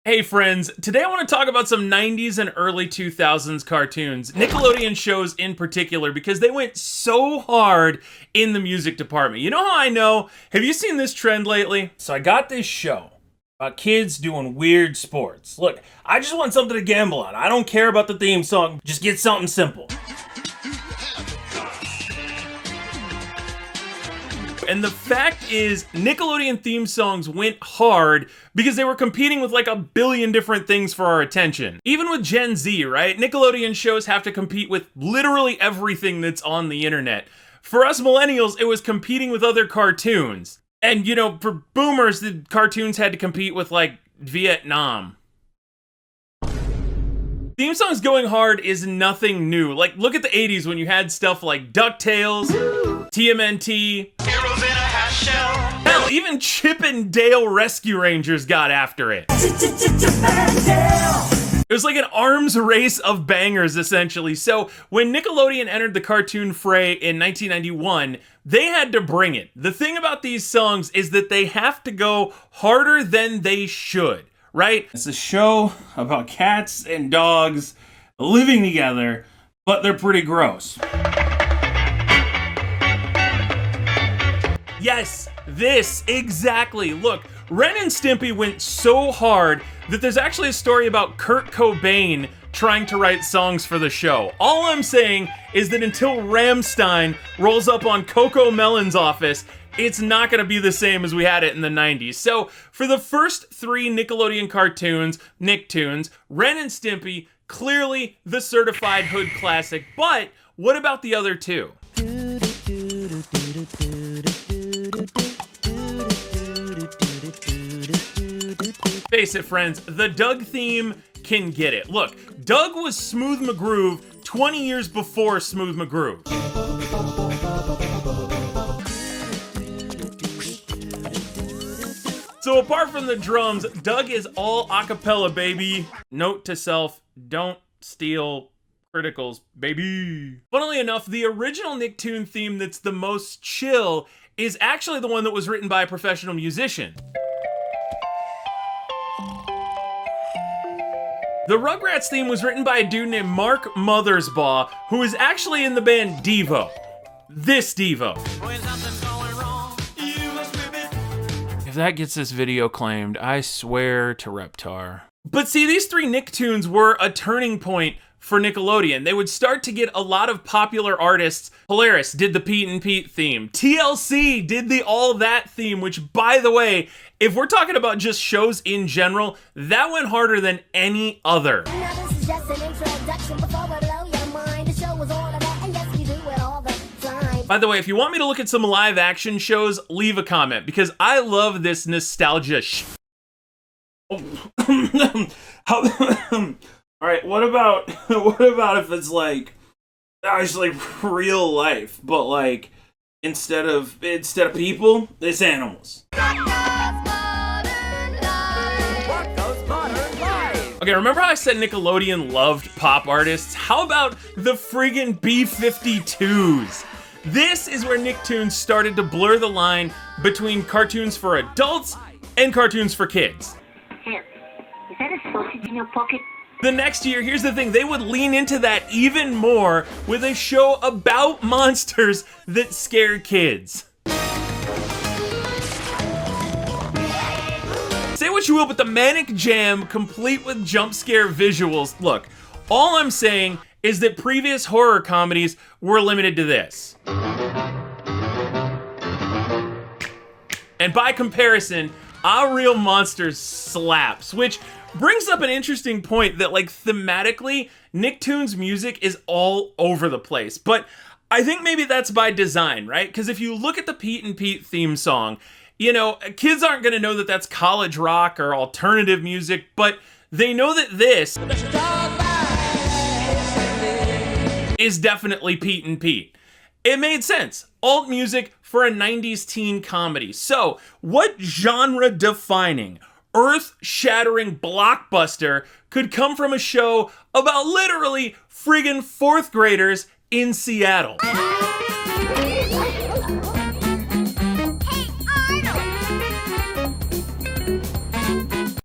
Hey friends, today I want to talk about some 90s and early 2000s cartoons, Nickelodeon shows in particular, because they went so hard in the music department. You know how I know? Have you seen this trend lately? So I got this show about kids doing weird sports. Look, I just want something to gamble on. I don't care about the theme song, just get something simple. And the fact is, Nickelodeon theme songs went hard because they were competing with like a billion different things for our attention. Even with Gen Z, right? Nickelodeon shows have to compete with literally everything that's on the internet. For us millennials, it was competing with other cartoons. And you know, for boomers, the cartoons had to compete with like Vietnam. Theme songs going hard is nothing new. Like, look at the 80s when you had stuff like DuckTales, TMNT, Heroes in a Half Shell. Hell, even Chip and Dale Rescue Rangers got after it. It was like an arms race of bangers, essentially. So when Nickelodeon entered the cartoon fray in 1991, they had to bring it. The thing about these songs is that they have to go harder than they should. Right? It's a show about cats and dogs living together, but they're pretty gross. Yes, this, exactly. Look, Ren and Stimpy went so hard that there's actually a story about Kurt Cobain trying to write songs for the show. All I'm saying is that until Rammstein rolls up on Coco Melon's office, it's not gonna be the same as we had it in the 90s. So, for the first three Nickelodeon cartoons, Nicktoons, Ren and Stimpy, clearly the certified hood classic, but what about the other two? Face it, friends, the Doug theme can get it. Look, Doug was Smooth McGroove 20 years before Smooth McGroove. So apart from the drums, Doug is all a cappella, baby. Note to self, don't steal criticals, baby. Funnily enough, the original Nicktoon theme that's the most chill is actually the one that was written by a professional musician. The Rugrats theme was written by a dude named Mark Mothersbaugh, who is actually in the band Devo. This Devo. If that gets this video claimed, I swear to Reptar. But see, these three Nicktoons were a turning point for Nickelodeon. They would start to get a lot of popular artists. Polaris did the Pete and Pete theme. TLC did the All That theme, which, by the way, if we're talking about just shows in general, that went harder than any other. Now this is just an introduction before we blow your mind. The show was all of that, and yes, we do it all the time. By the way, if you want me to look at some live action shows, leave a comment, because I love this nostalgia Alright, what about if it's like real life, but like instead of people, it's animals. Okay, remember how I said Nickelodeon loved pop artists? How about the friggin' B-52s? This is where Nicktoons started to blur the line between cartoons for adults and cartoons for kids. Here, is that a sausage in your pocket? The next year, here's the thing, they would lean into that even more with a show about monsters that scare kids. Say what you will, but the Manic Jam, complete with jump scare visuals. Look, all I'm saying is that previous horror comedies were limited to this. And by comparison, Our Real Monsters slaps, which brings up an interesting point that, like, thematically, Nicktoons music is all over the place. But I think maybe that's by design, right? Because if you look at the Pete and Pete theme song, you know, kids aren't gonna know that that's college rock or alternative music, but they know that this is definitely Pete and Pete. It made sense. Alt music for a 90s teen comedy. So, what genre-defining, earth-shattering blockbuster could come from a show about literally friggin' 4th graders in Seattle?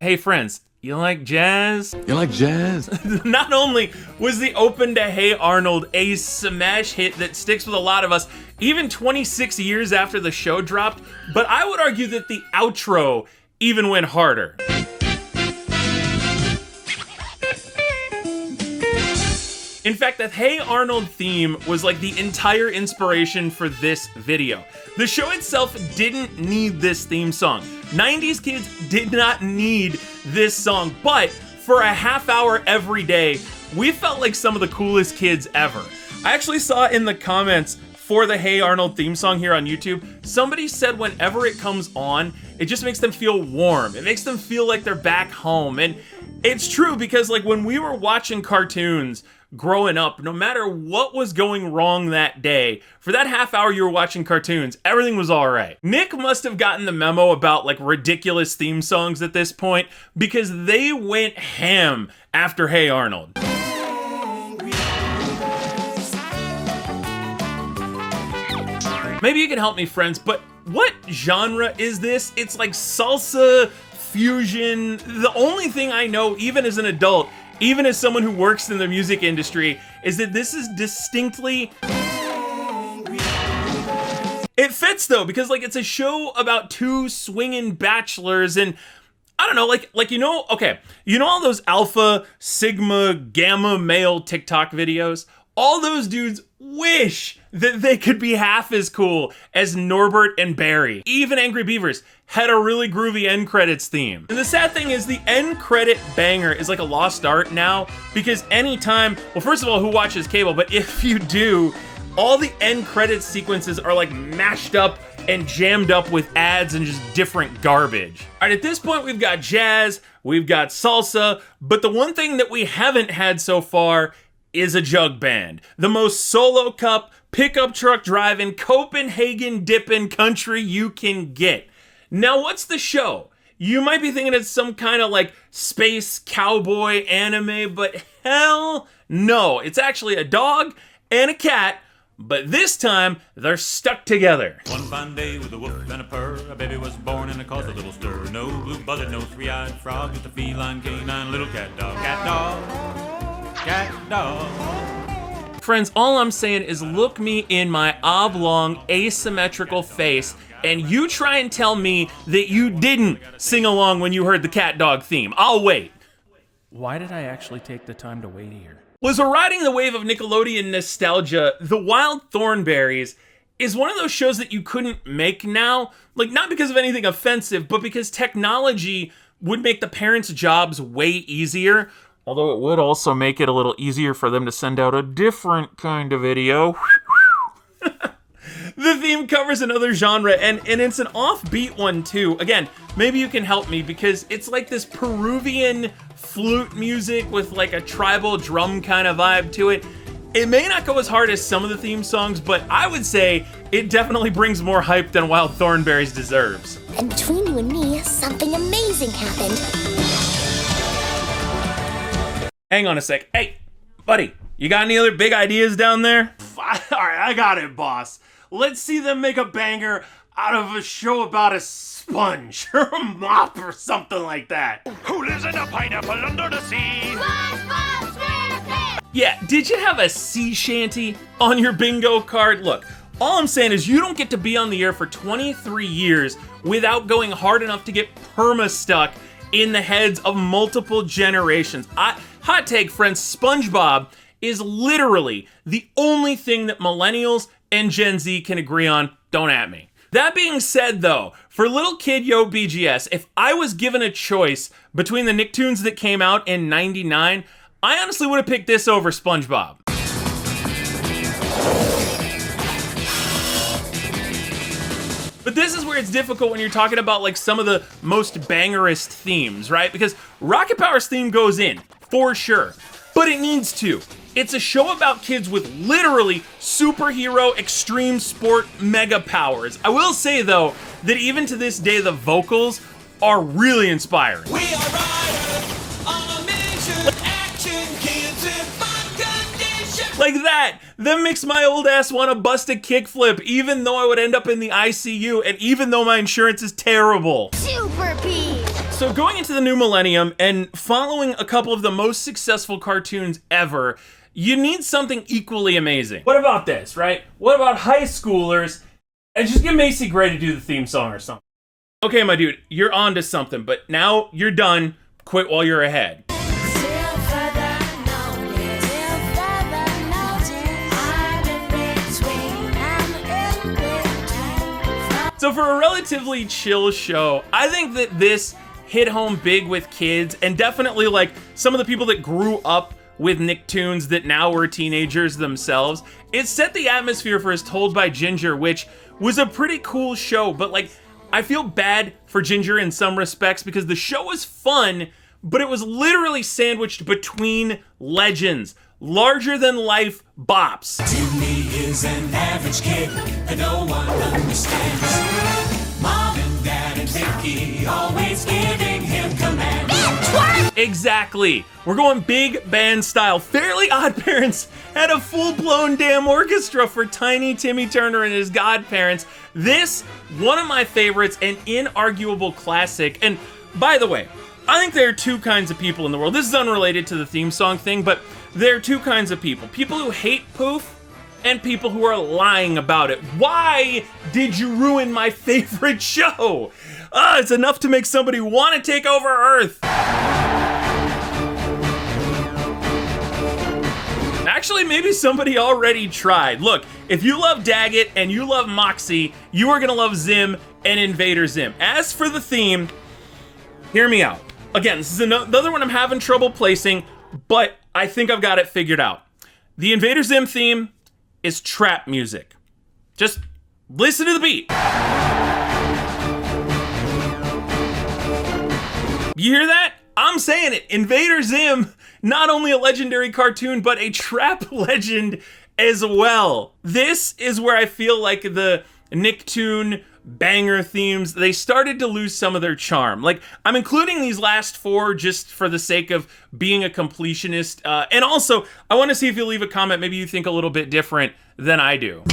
Hey friends, You like jazz? You like jazz? Not only was the open to Hey Arnold a smash hit that sticks with a lot of us, even 26 years after the show dropped, but I would argue that the outro even went harder. In fact, that Hey Arnold theme was like the entire inspiration for this video. The show itself didn't need this theme song. 90s kids did not need this song, but for a half hour every day, we felt like some of the coolest kids ever. I actually saw in the comments for the Hey Arnold theme song here on YouTube, somebody said whenever it comes on, it just makes them feel warm. It makes them feel like they're back home. And it's true because like when we were watching cartoons growing up, no matter what was going wrong that day, for that half hour you were watching cartoons, everything was all right. Nick must have gotten the memo about like ridiculous theme songs at this point because they went ham after Hey Arnold. Maybe you can help me, friends, but what genre is this? It's like salsa, fusion. The only thing I know, even as an adult, even as someone who works in the music industry, is that this is distinctly... It fits though, because like it's a show about two swinging bachelors and I don't know, like you know, okay, you know all those alpha, sigma, gamma male TikTok videos? All those dudes wish that they could be half as cool as Norbert and Barry. Even Angry Beavers had a really groovy end credits theme. And the sad thing is the end credit banger is like a lost art now because anytime, well, first of all, who watches cable? But if you do, all the end credits sequences are like mashed up and jammed up with ads and just different garbage. All right, at this point, we've got jazz, we've got salsa, but the one thing that we haven't had so far is a jug band. The most solo cup, pickup truck driving, Copenhagen dipping country you can get. Now, what's the show? You might be thinking it's some kind of like space cowboy anime, but hell no. It's actually a dog and a cat, but this time they're stuck together. One fine day with a woof and a purr, a baby was born and it caused a little stir. No blue buzzard, no three-eyed frog, just a feline canine little cat dog. Cat dog, cat dog. Friends, all I'm saying is look me in my oblong, asymmetrical face and you try and tell me that you didn't sing along when you heard the CatDog theme. I'll wait. Why did I actually take the time to wait here? Was we're riding the wave of Nickelodeon nostalgia, the Wild Thornberries is one of those shows that you couldn't make now. Like, not because of anything offensive, but because technology would make the parents' jobs way easier. Although it would also make it a little easier for them to send out a different kind of video. The theme covers another genre, and it's an offbeat one too. Again, maybe you can help me because it's like this Peruvian flute music with like a tribal drum kind of vibe to it. It may not go as hard as some of the theme songs, but I would say it definitely brings more hype than Wild Thornberries deserves. And between you and me, something amazing happened. Hang on a sec. Hey, buddy, you got any other big ideas down there? All right, I got it, boss. Let's see them make a banger out of a show about a sponge or a mop or something like that. Who lives in a pineapple under the sea? Yeah, did you have a sea shanty on your bingo card? Look, all I'm saying is you don't get to be on the air for 23 years without going hard enough to get perma-stuck in the heads of multiple generations. Hot take, friends, SpongeBob is literally the only thing that millennials and Gen Z can agree on. Don't at me. That being said though, for little kid YoBGS, if I was given a choice between the Nicktoons that came out in '99, I honestly would have picked this over SpongeBob. But this is where it's difficult when you're talking about like some of the most bangerist themes, right? Because Rocket Power's theme goes in, for sure, but it needs to. It's a show about kids with literally superhero extreme sport mega powers. I will say though, that even to this day, the vocals are really inspiring. We are riders on a mission, action kids in fun condition. Like that makes my old ass want to bust a kickflip, even though I would end up in the ICU, and even though my insurance is terrible. Super P! So going into the new millennium and following a couple of the most successful cartoons ever, you need something equally amazing. What about this, right? What about high schoolers and just get Macy Gray to do the theme song or something? Okay, my dude, you're on to something, but now you're done. Quit while you're ahead. So for a relatively chill show, I think that this hit home big with kids, and definitely like some of the people that grew up with Nicktoons that now were teenagers themselves. It set the atmosphere for As Told by Ginger, which was a pretty cool show, but like I feel bad for Ginger in some respects because the show was fun, but it was literally sandwiched between legends. Larger than life bops. Timmy is an average kid that no one understands. Mom and Dad and Vicky always giving him commands. Exactly. We're going big band style. Fairly Oddparents had a full-blown damn orchestra for tiny Timmy Turner and his godparents. This, one of my favorites, an inarguable classic. And by the way, I think there are two kinds of people in the world. This is unrelated to the theme song thing, but there are two kinds of people. People who hate Poof and people who are lying about it. Why did you ruin my favorite show? It's enough to make somebody want to take over Earth. Actually, maybe somebody already tried. Look, if you love Daggett and you love Moxie, you are gonna love Zim and Invader Zim. As for the theme, hear me out. Again, this is another one I'm having trouble placing, but I think I've got it figured out. The Invader Zim theme is trap music. Just listen to the beat. You hear that? I'm saying it. Invader Zim, not only a legendary cartoon, but a trap legend as well. This is where I feel like the Nicktoon banger themes, they started to lose some of their charm. Like, I'm including these last four just for the sake of being a completionist. And also, I want to see if you leave a comment. Maybe you think a little bit different than I do.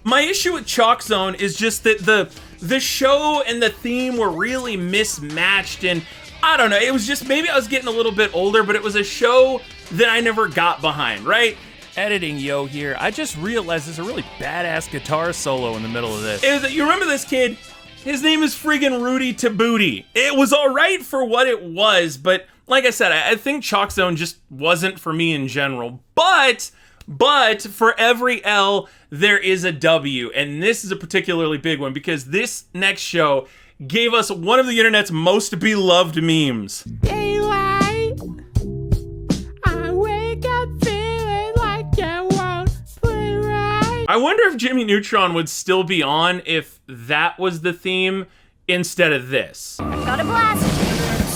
My issue with Chalkzone is just that the show and the theme were really mismatched, and I don't know, it was just, maybe I was getting a little bit older, but it was a show that I never got behind, right? Editing yo here, I just realized there's a really badass guitar solo in the middle of this. You remember this kid? His name is friggin' Rudy to Booty. It was alright for what it was, but like I said, I think Chalkzone just wasn't for me in general. But for every L, there is a W, and this is a particularly big one because this next show gave us one of the internet's most beloved memes. Daylight, I wake up feeling like I won't play right. I wonder if Jimmy Neutron would still be on if that was the theme instead of this. Got a blast.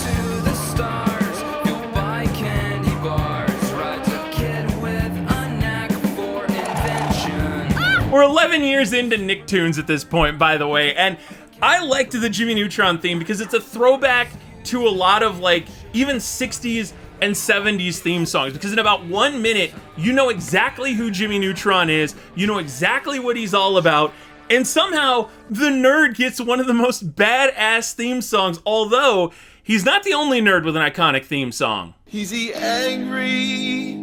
To the stars, you'll buy candy bars. Rides a kid with a knack for invention. We're 11 years into Nicktoons at this point, by the way, and I liked the Jimmy Neutron theme because it's a throwback to a lot of like even 60s and 70s theme songs, because in about 1 minute, you know exactly who Jimmy Neutron is, you know exactly what he's all about, and somehow the nerd gets one of the most badass theme songs, although he's not the only nerd with an iconic theme song. He's the angry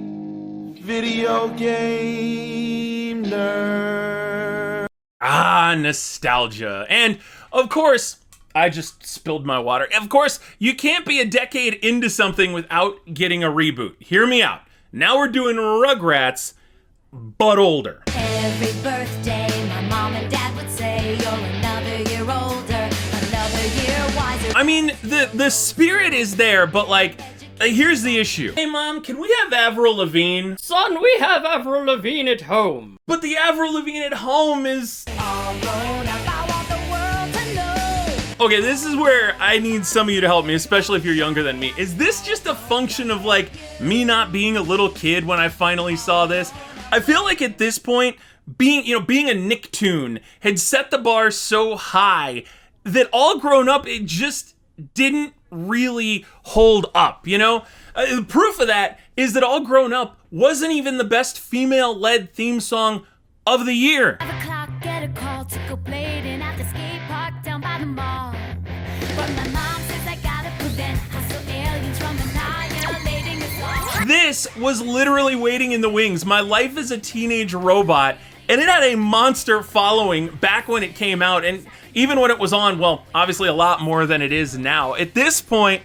video game nerd. Ah, nostalgia. And of course, I just spilled my water. Of course, you can't be a decade into something without getting a reboot. Hear me out. Now we're doing Rugrats, but older. Every birthday, my mom and dad would say, you're another year older, another year wiser. I mean, the spirit is there, but like, here's the issue. Hey mom, can we have Avril Lavigne? Son, we have Avril Lavigne at home. But the Avril Lavigne at home is... All grown up, I want the world to know. Okay, this is where I need some of you to help me, especially if you're younger than me. Is this just a function of like me not being a little kid when I finally saw this? I feel like at this point, being a Nicktoon had set the bar so high that all grown up, it just didn't really hold up, you know? The proof of that is that All Grown Up wasn't even the best female-led theme song of the year. 5 o'clock, get a call to go play it in. This was literally waiting in the wings. My Life as a Teenage Robot, and it had a monster following back when it came out, and even when it was on, well, obviously a lot more than it is now. At this point,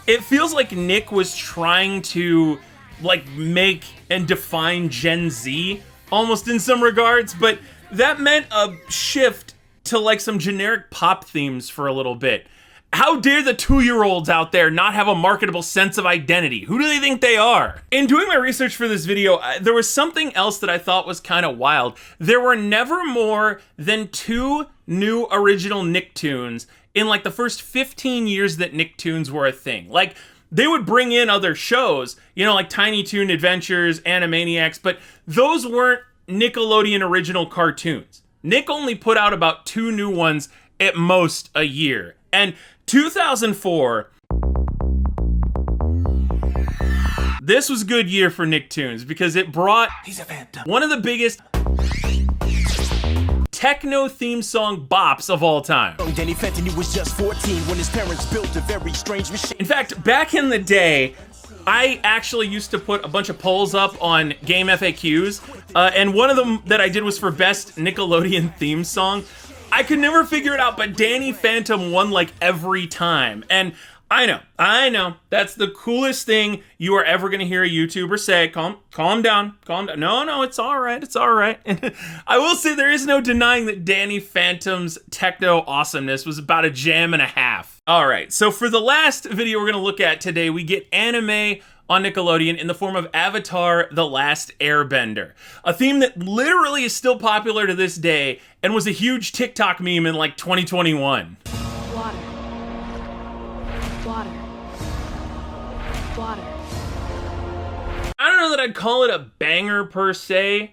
it feels like Nick was trying to, like, make and define Gen Z, almost in some regards, but that meant a shift to, like, some generic pop themes for a little bit. How dare the 2-year-olds out there not have a marketable sense of identity? Who do they think they are? In doing my research for this video, there was something else that I thought was kind of wild. There were never more than 2 new original Nicktoons in like the first 15 years that Nicktoons were a thing. Like, they would bring in other shows, you know, like Tiny Toon Adventures, Animaniacs, but those weren't Nickelodeon original cartoons. Nick only put out about 2 new ones at most a year. And 2004, this was a good year for Nicktoons because it brought one of the biggest techno theme song bops of all time. Danny Fenton, he was just 14 when his parents built a very strange machine. In fact, back in the day, I actually used to put a bunch of polls up on game FAQs, and one of them that I did was for best Nickelodeon theme song. I could never figure it out, but Danny Phantom won like every time. And I know, that's the coolest thing you are ever gonna hear a YouTuber say. Calm down. No, it's all right. And I will say there is no denying that Danny Phantom's techno awesomeness was about a jam and a half. All right, so for the last video we're gonna look at today, we get anime on Nickelodeon in the form of Avatar: The Last Airbender, a theme that literally is still popular to this day and was a huge TikTok meme in like 2021. Water. I don't know that I'd call it a banger per se.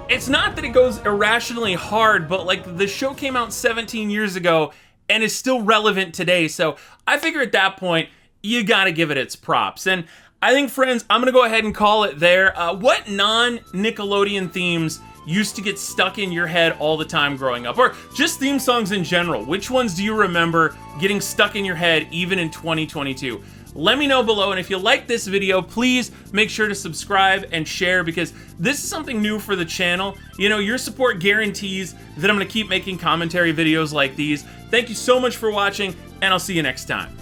It's not that it goes irrationally hard, but like the show came out 17 years ago and is still relevant today, so I figure at that point, you gotta give it its props. And I think, friends, I'm gonna go ahead and call it there. What non-Nickelodeon themes used to get stuck in your head all the time growing up? Or just theme songs in general. Which ones do you remember getting stuck in your head even in 2022? Let me know below, and if you like this video, please make sure to subscribe and share because this is something new for the channel. You know, your support guarantees that I'm gonna keep making commentary videos like these. Thank you so much for watching, and I'll see you next time.